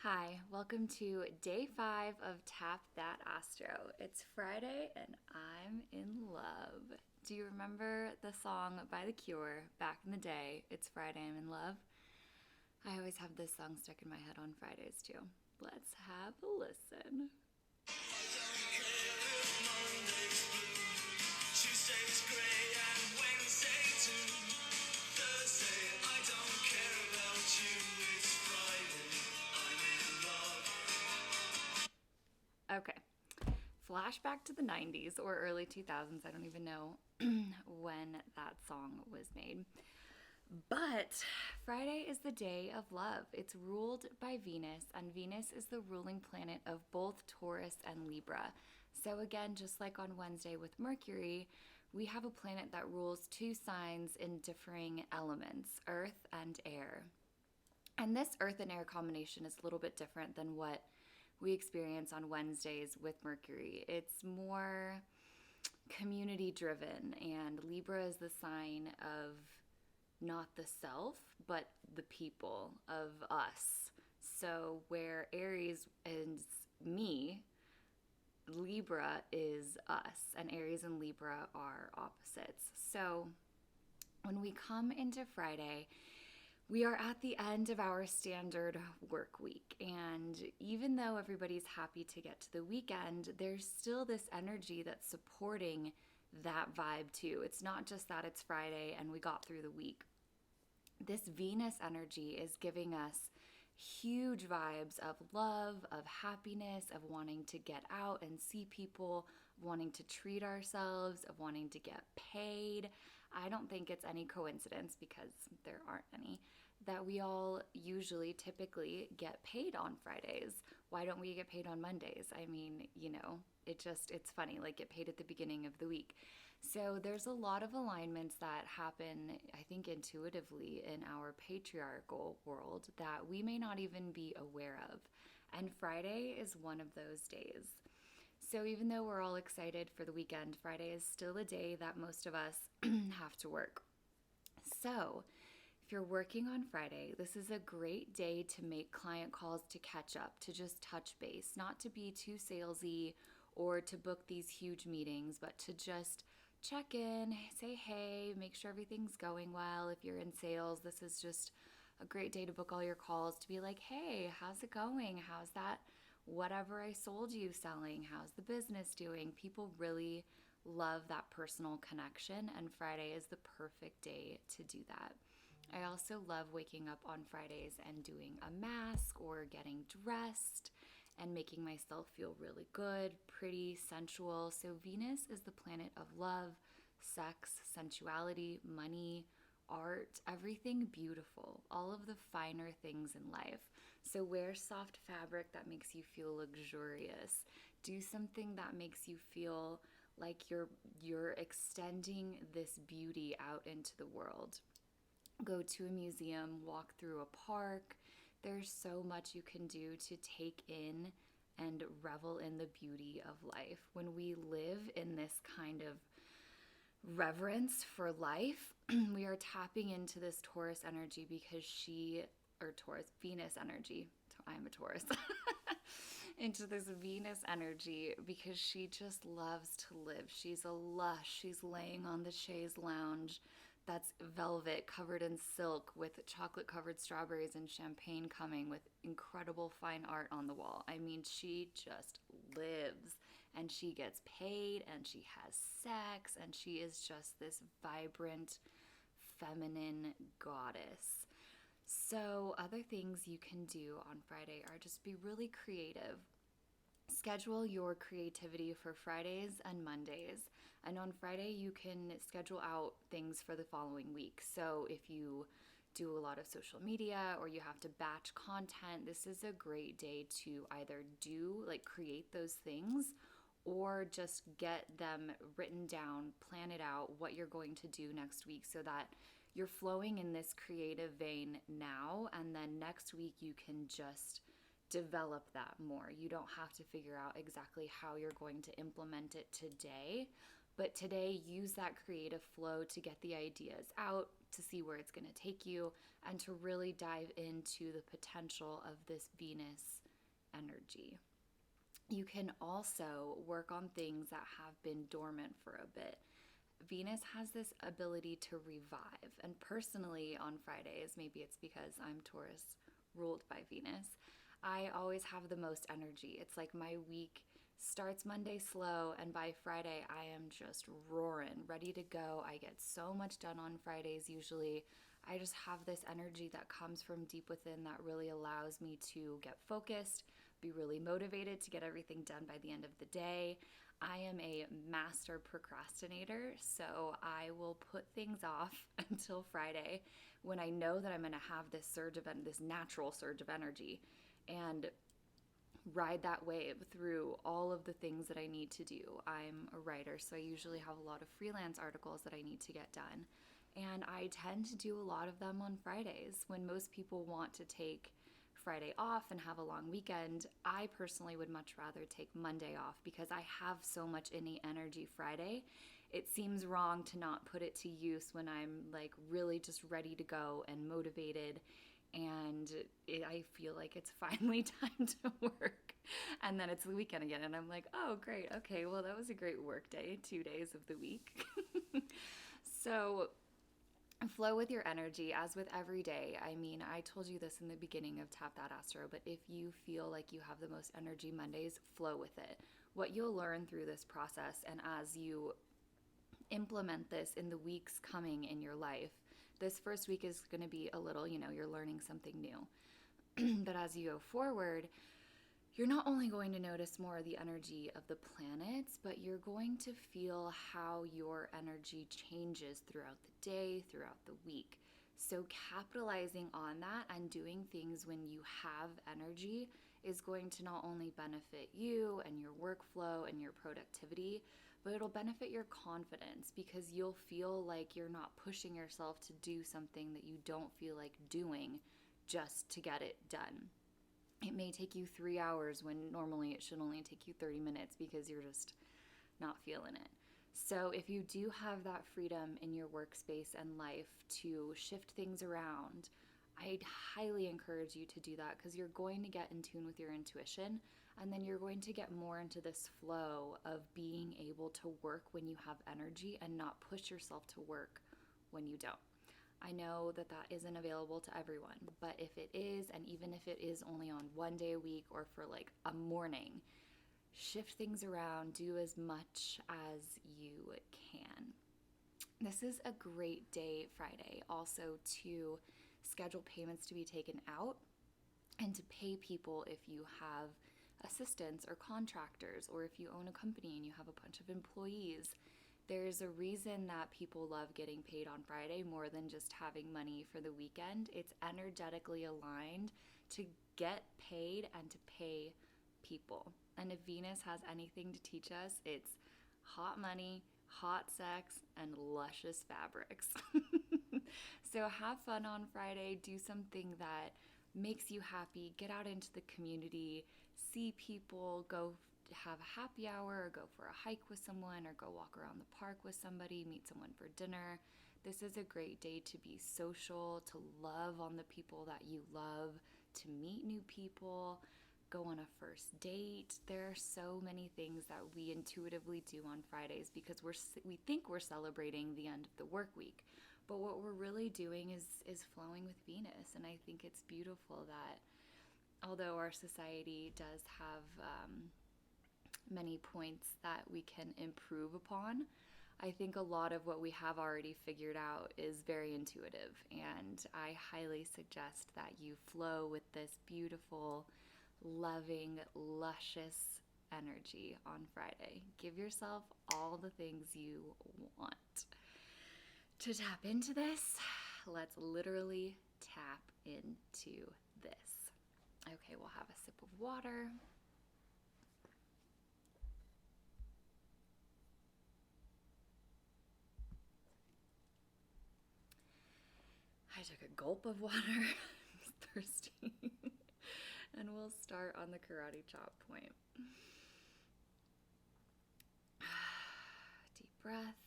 Hi, welcome to day 5 of Tap That Astro. It's Friday and I'm in love. Do you remember the song by The Cure back in the day? It's Friday, I'm in love. I always have this song stuck in my head on Fridays too. Let's have a listen. Tuesday's grey and Wednesday too. Thursday, I don't care about you. It's Friday, I'm in love. Okay. Flashback to the 90s or early 2000s. I don't even know when that song was made. But Friday is the day of love. It's ruled by Venus, and Venus is the ruling planet of both Taurus and Libra. So, again, just like on Wednesday with Mercury, we have a planet that rules two signs in differing elements, earth and air. And this earth and air combination is a little bit different than what we experience on Wednesdays with Mercury. It's more community driven, and Libra is the sign of not the self, but the people, of us. So, where Aries is me, Libra is us, and Aries and Libra are opposites. So, when we come into Friday, we are at the end of our standard work week. And even though everybody's happy to get to the weekend, there's still this energy that's supporting that vibe too. It's not just that it's Friday and we got through the week. This Venus energy is giving us huge vibes of love, of happiness, of wanting to get out and see people, of wanting to treat ourselves, of wanting to get paid. I don't think it's any coincidence, because there aren't any, that we all usually typically get paid on Fridays. Why don't we get paid on Mondays? I mean, it's funny, like get paid at the beginning of the week. So there's a lot of alignments that happen, I think, intuitively in our patriarchal world that we may not even be aware of. And Friday is one of those days. So even though we're all excited for the weekend, Friday is still a day that most of us have to work. So if you're working on Friday, this is a great day to make client calls, to catch up, to just touch base, not to be too salesy or to book these huge meetings, but to just check in, say hey, make sure everything's going well. If you're in sales, this is just a great day to book all your calls, to be like, hey, how's it going? How's that whatever I sold you selling? How's the business doing? People really love that personal connection, and Friday is the perfect day to do that. I also love waking up on Fridays and doing a mask or getting dressed and making myself feel really good, pretty, sensual. So Venus is the planet of love, sex, sensuality, money, art, everything beautiful, all of the finer things in life. So wear soft fabric that makes you feel luxurious. Do something that makes you feel like you're extending this beauty out into the world. Go to a museum, walk through a park. There's so much you can do to take in and revel in the beauty of life. When we live in this kind of reverence for life, we are tapping into this Taurus energy Venus energy. I'm a Taurus. Into this Venus energy because she just loves to live. She's a lush. She's laying on the chaise lounge that's velvet covered in silk with chocolate covered strawberries and champagne coming with incredible fine art on the wall. I mean, she just lives, and she gets paid, and she has sex, and she is just this vibrant feminine goddess. So other things you can do on Friday are just be really creative. Schedule your creativity for Fridays and Mondays. And on Friday, you can schedule out things for the following week. So if you do a lot of social media or you have to batch content, this is a great day to either create those things, or just get them written down, plan it out, what you're going to do next week, so that you're flowing in this creative vein now, and then next week you can just develop that more. You don't have to figure out exactly how you're going to implement it today, but today use that creative flow to get the ideas out, to see where it's going to take you and to really dive into the potential of this Venus energy. You can also work on things that have been dormant for a bit. Venus has this ability to revive, and personally on Fridays, maybe it's because I'm Taurus ruled by Venus, I always have the most energy. It's like my week starts Monday slow, and by Friday I am just roaring, ready to go. I get so much done on Fridays usually. I just have this energy that comes from deep within that really allows me to get focused, be really motivated to get everything done by the end of the day. I am a master procrastinator, so I will put things off until Friday when I know that I'm going to have this natural surge of energy, and ride that wave through all of the things that I need to do. I'm a writer, so I usually have a lot of freelance articles that I need to get done. And I tend to do a lot of them on Fridays. When most people want to take Friday off and have a long weekend, I personally would much rather take Monday off because I have so much innate energy Friday. It seems wrong to not put it to use when I'm like really just ready to go and motivated, and I feel like it's finally time to work. And then it's the weekend again, and I'm like, oh, great. Okay, well, that was a great work day, 2 days of the week. So flow with your energy, as with every day. I mean, I told you this in the beginning of Tap That Astro, but if you feel like you have the most energy Mondays, flow with it. What you'll learn through this process, and as you implement this in the weeks coming in your life, this first week is going to be a little, you're learning something new. But as you go forward, you're not only going to notice more of the energy of the planets, but you're going to feel how your energy changes throughout the day, throughout the week. So capitalizing on that and doing things when you have energy is going to not only benefit you and your workflow and your productivity, but it'll benefit your confidence because you'll feel like you're not pushing yourself to do something that you don't feel like doing just to get it done. It may take you 3 hours when normally it should only take you 30 minutes because you're just not feeling it. So if you do have that freedom in your workspace and life to shift things around, I'd highly encourage you to do that because you're going to get in tune with your intuition, and then you're going to get more into this flow of being able to work when you have energy and not push yourself to work when you don't. I know that that isn't available to everyone, but if it is, and even if it is only on one day a week or for like a morning, shift things around, do as much as you can. This is a great day, Friday, also to schedule payments to be taken out and to pay people if you have assistants or contractors, or if you own a company and you have a bunch of employees. There's a reason that people love getting paid on Friday more than just having money for the weekend. It's energetically aligned to get paid and to pay people. And if Venus has anything to teach us, it's hot money, hot sex, and luscious fabrics. So have fun on Friday. Do something that makes you happy. Get out into the community, see people, go have a happy hour, or go for a hike with someone, or go walk around the park with somebody, meet someone for dinner. This is a great day to be social, to love on the people that you love, to meet new people, go on a first date. There are so many things that we intuitively do on Fridays because we think we're celebrating the end of the work week. But what we're really doing is flowing with Venus. And I think it's beautiful that although our society does have many points that we can improve upon, I think a lot of what we have already figured out is very intuitive. And I highly suggest that you flow with this beautiful, loving, luscious energy on Friday. Give yourself all the things you want. To tap into this, let's literally tap into this. Okay, we'll have a sip of water. I took a gulp of water. I'm thirsty. And we'll start on the karate chop point. Deep breath.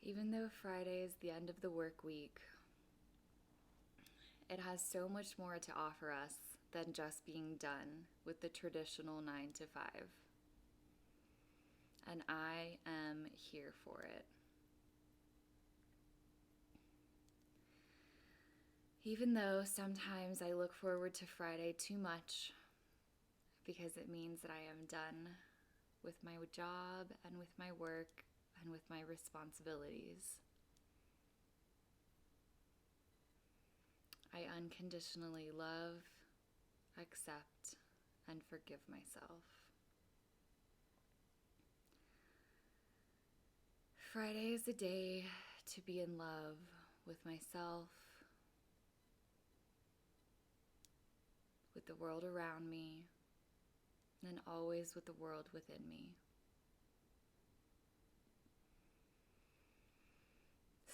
Even though Friday is the end of the work week, it has so much more to offer us than just being done with the traditional 9 to 5. And I am here for it. Even though sometimes I look forward to Friday too much because it means that I am done with my job and with my work and with my responsibilities. I unconditionally love, accept, and forgive myself. Friday is a day to be in love with myself, with the world around me, and always with the world within me.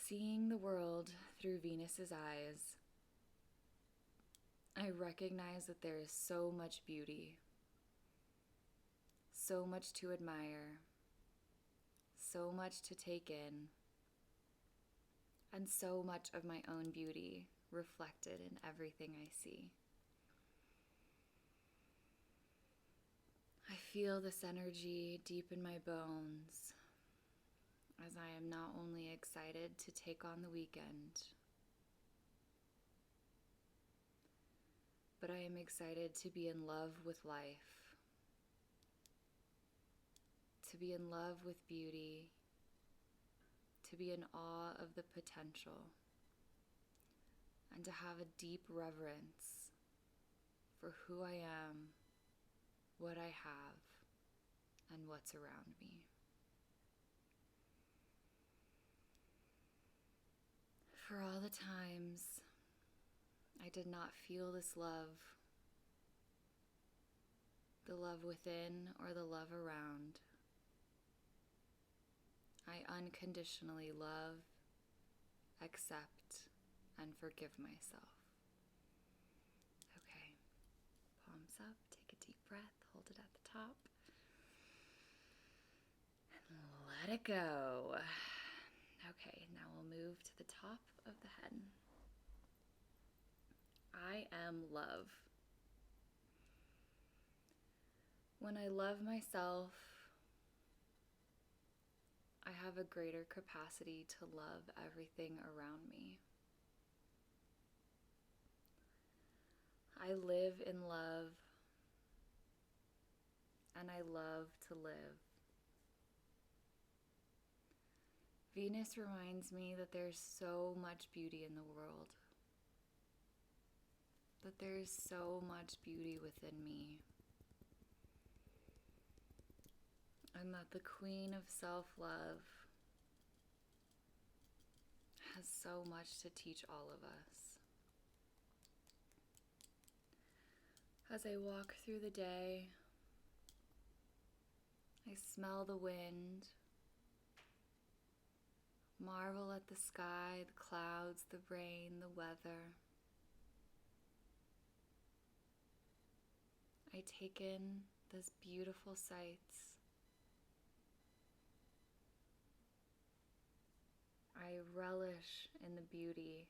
Seeing the world through Venus's eyes, I recognize that there is so much beauty, so much to admire, so much to take in, and so much of my own beauty reflected in everything I see. I feel this energy deep in my bones as I am not only excited to take on the weekend, but I am excited to be in love with life, to be in love with beauty, to be in awe of the potential, and to have a deep reverence for who I am, what I have, and what's around me. For all the times I did not feel this love, the love within or the love around, I unconditionally love, accept, and forgive myself. Okay, palms up, take a deep breath, hold it at the top, and let it go. Okay, now we'll move to the top of the head. I am love. When I love myself, I have a greater capacity to love everything around me. I live in love, and I love to live. Venus reminds me that there's so much beauty in the world, that there's so much beauty within me, and that the Queen of Self-Love has so much to teach all of us. As I walk through the day, I smell the wind, marvel at the sky, the clouds, the rain, the weather. I take in those beautiful sights. I relish in the beauty.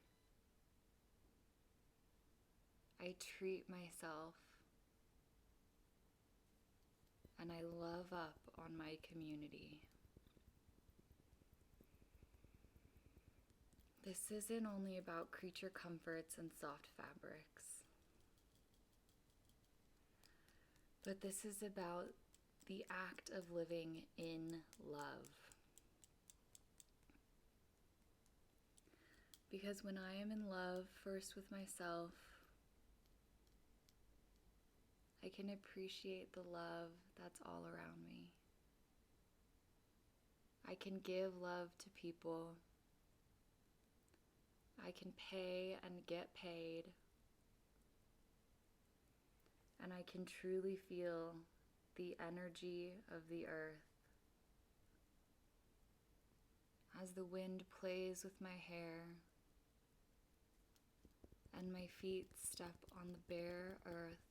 I treat myself, and I love up on my community. This isn't only about creature comforts and soft fabrics, but this is about the act of living in love. Because when I am in love first with myself, I can appreciate the love that's all around me. I can give love to people. I can pay and get paid. And I can truly feel the energy of the earth as the wind plays with my hair and my feet step on the bare earth.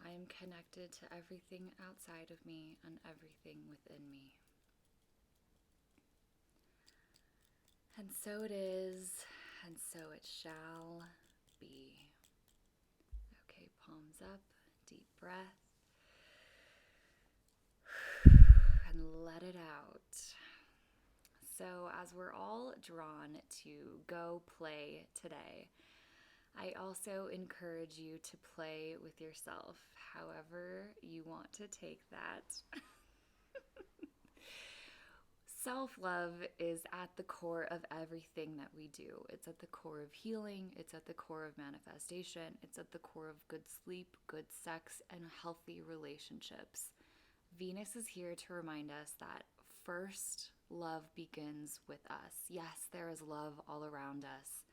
I am connected to everything outside of me and everything within me. And so it is, and so it shall be. Okay, palms up, deep breath, and let it out. So, as we're all drawn to go play today, I also encourage you to play with yourself, however you want to take that. Self-love is at the core of everything that we do. It's at the core of healing, it's at the core of manifestation, it's at the core of good sleep, good sex, and healthy relationships. Venus is here to remind us that first, love begins with us. Yes, there is love all around us,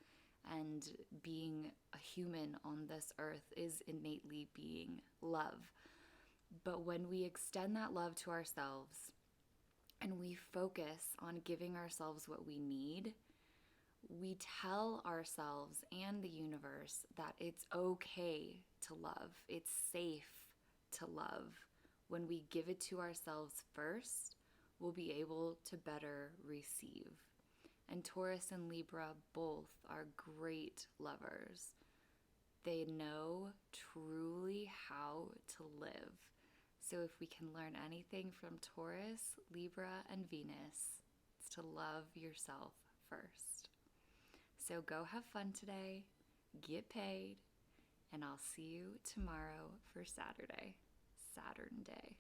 and being a human on this earth is innately being love. But when we extend that love to ourselves and we focus on giving ourselves what we need, we tell ourselves and the universe that it's okay to love, it's safe to love. When we give it to ourselves first, we'll be able to better receive. And Taurus and Libra both are great lovers. They know truly how to live. So if we can learn anything from Taurus, Libra, and Venus, it's to love yourself first. So go have fun today, get paid, and I'll see you tomorrow for Saturday, Saturn Day.